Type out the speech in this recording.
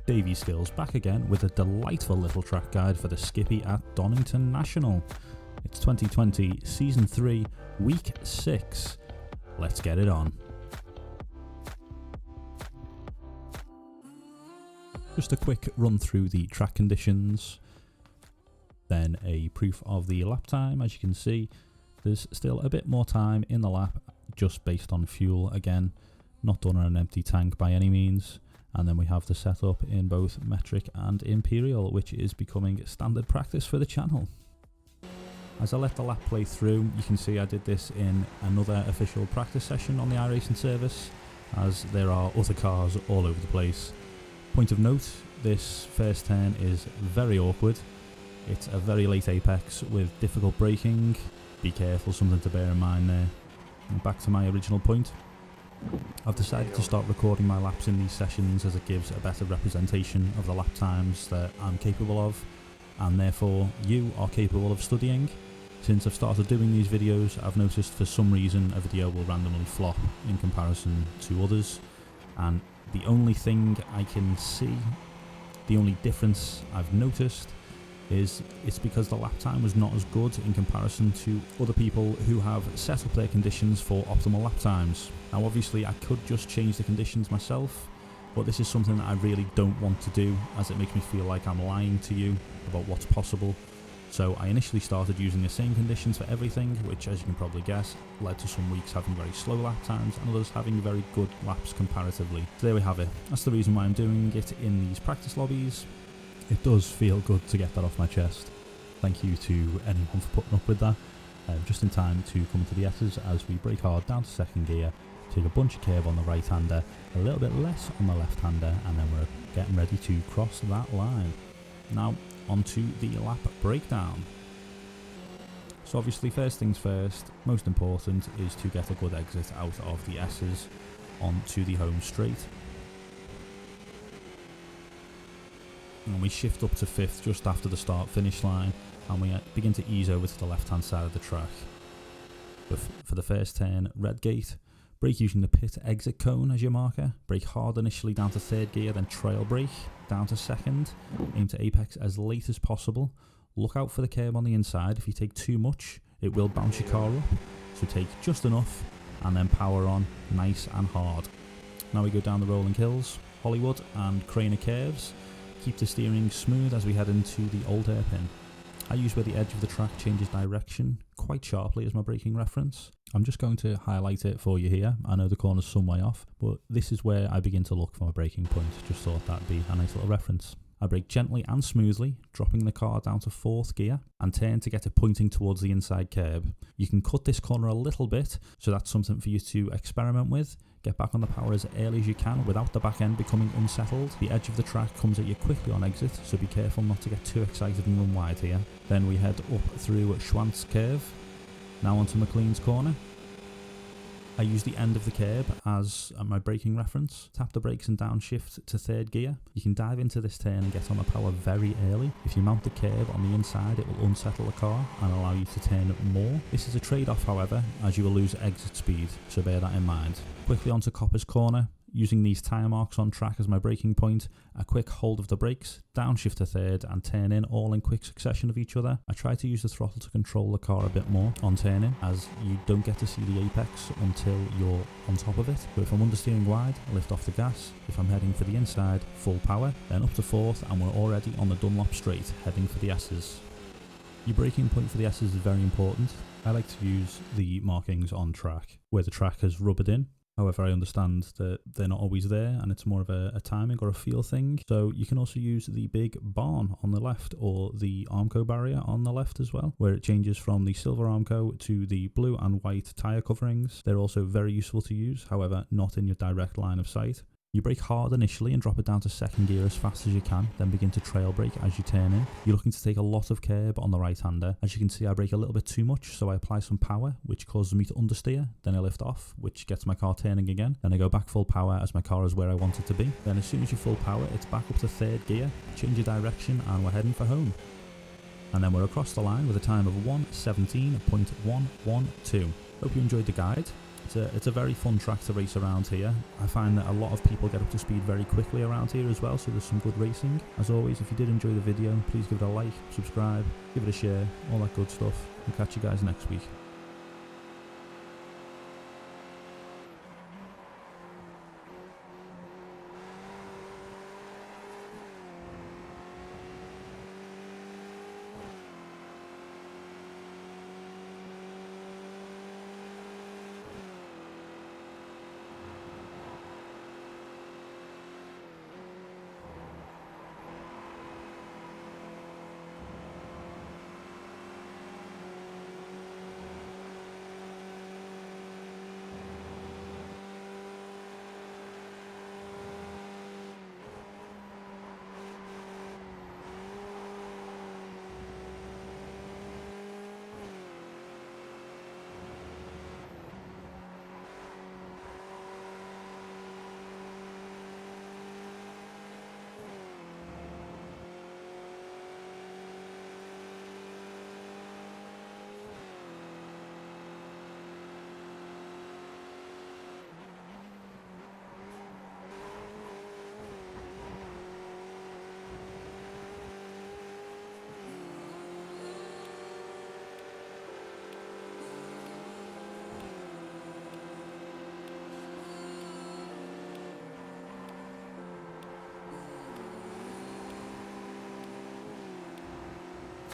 Daveyskills back again with a delightful little track guide for the Skippy at Donington National. It's 2020, Season 3, Week 6. Let's get it on. Just a quick run through the track conditions, then a proof of the lap time. As you can see, there's still a bit more time in the lap, just based on fuel again, not done on an empty tank by any means. And then we have the setup in both metric and imperial, which is becoming standard practice for the channel. As I let the lap play through, you can see I did this in another official practice session on the iRacing service, as there are other cars all over the place. Point of note, this first turn is very awkward. It's a very late apex with difficult braking. Be careful, something to bear in mind there. And back to my original point. I've decided to start recording my laps in these sessions as it gives a better representation of the lap times that I'm capable of, and therefore you are capable of studying. Since I've started doing these videos, I've noticed for some reason a video will randomly flop in comparison to others, and the only thing I can see, the only difference I've noticed, is it's because the lap time was not as good in comparison to other people who have set up their conditions for optimal lap times. Now obviously I could just change the conditions myself, but this is something that I really don't want to do, as it makes me feel like I'm lying to you about what's possible. So I initially started using the same conditions for everything, which, as you can probably guess, led to some weeks having very slow lap times and others having very good laps comparatively. So there we have it. That's the reason why I'm doing it in these practice lobbies. It does feel good to get that off my chest. Thank you to anyone for putting up with that. Just in time to come to the S's as we brake hard down to second gear, take a bunch of curve on the right hander, a little bit less on the left hander, and then we're getting ready to cross that line. Now onto the lap breakdown. So obviously first things first, most important is to get a good exit out of the S's onto the home straight. And we shift up to 5th just after the start finish line, and we begin to ease over to the left hand side of the track. But for the first turn, red gate, brake using the pit exit cone as your marker, brake hard initially down to 3rd gear, then trail brake down to 2nd, aim to apex as late as possible. Look out for the curb on the inside. If you take too much, it will bounce your car up, so take just enough and then power on nice and hard. Now we go down the rolling hills, Hollywood and Craner curves. Keep the steering smooth as we head into the old hairpin. I use where the edge of the track changes direction quite sharply as my braking reference. I'm just going to highlight it for you here. I know the corner's some way off, but this is where I begin to look for my braking point. Just thought that'd be a nice little reference. I brake gently and smoothly, dropping the car down to 4th gear and turn to get it pointing towards the inside curb. You can cut this corner a little bit, so that's something for you to experiment with. Get back on the power as early as you can without the back end becoming unsettled. The edge of the track comes at you quickly on exit, so be careful not to get too excited and run wide here. Then we head up through Schwantz curve, now onto Mclean's corner. I use the end of the curb as my braking reference. Tap the brakes and downshift to 3rd gear. You can dive into this turn and get on the power very early. If you mount the curb on the inside, it will unsettle the car and allow you to turn more. This is a trade-off, however, as you will lose exit speed, so bear that in mind. Quickly onto Copper's corner. Using these tyre marks on track as my braking point, a quick hold of the brakes, downshift to 3rd and turn in, all in quick succession of each other. I try to use the throttle to control the car a bit more on turning, as you don't get to see the apex until you're on top of it. But if I'm understeering wide, I lift off the gas. If I'm heading for the inside, full power, then up to 4th, and we're already on the Dunlop straight, heading for the S's. Your braking point for the S's is very important. I like to use the markings on track, where the track has rubbered in. However, I understand that they're not always there, and it's more of a timing or a feel thing. So you can also use the big barn on the left, or the Armco barrier on the left as well, where it changes from the silver Armco to the blue and white tyre coverings. They're also very useful to use, however, not in your direct line of sight. You brake hard initially and drop it down to 2nd gear as fast as you can, then begin to trail brake as you turn in. You're looking to take a lot of curb on the right hander. As you can see, I brake a little bit too much, so I apply some power, which causes me to understeer. Then I lift off, which gets my car turning again. Then I go back full power as my car is where I want it to be. Then as soon as you're full power, it's back up to 3rd gear, change your direction, and we're heading for home. And then we're across the line with a time of 1:17.112. Hope you enjoyed the guide. It's a very fun track to race around here. I find that a lot of people get up to speed very quickly around here as well, so there's some good racing. As always, if you did enjoy the video, please give it a like, subscribe, give it a share, all that good stuff. I'll catch you guys next week.